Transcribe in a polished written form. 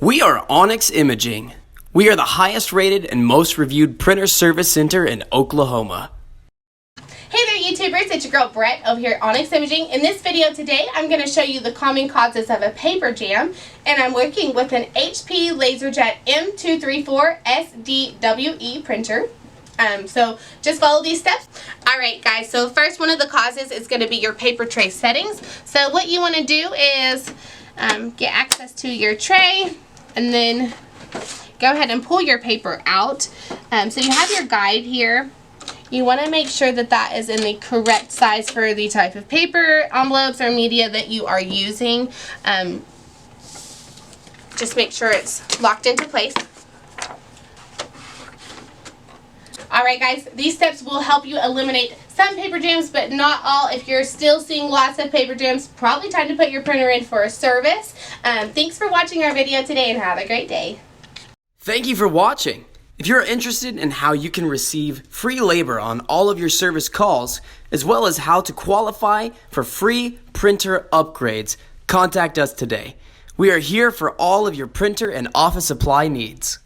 We are Onyx Imaging. We are the highest rated and most reviewed printer service center in Oklahoma. Hey there YouTubers, it's your girl Brett over here at Onyx Imaging. In this video today, I'm going to show you the common causes of a paper jam, and I'm working with an HP LaserJet M234sdwe printer. So just follow these steps. Alright guys, so first one of the causes is going to be your paper tray settings. So what you want to do is get access to your tray and then go ahead and pull your paper out. So you have your guide here. You want to make sure that that is in the correct size for the type of paper, envelopes, or media that you are using. Just make sure it's locked into place. Alright guys, these steps will help you eliminate some paper jams, but not all. If you're still seeing lots of paper jams, probably time to put your printer in for a service. Thanks for watching our video today and have a great day. Thank you for watching. If you're interested in how you can receive free labor on all of your service calls, as well as how to qualify for free printer upgrades, contact us today. We are here for all of your printer and office supply needs.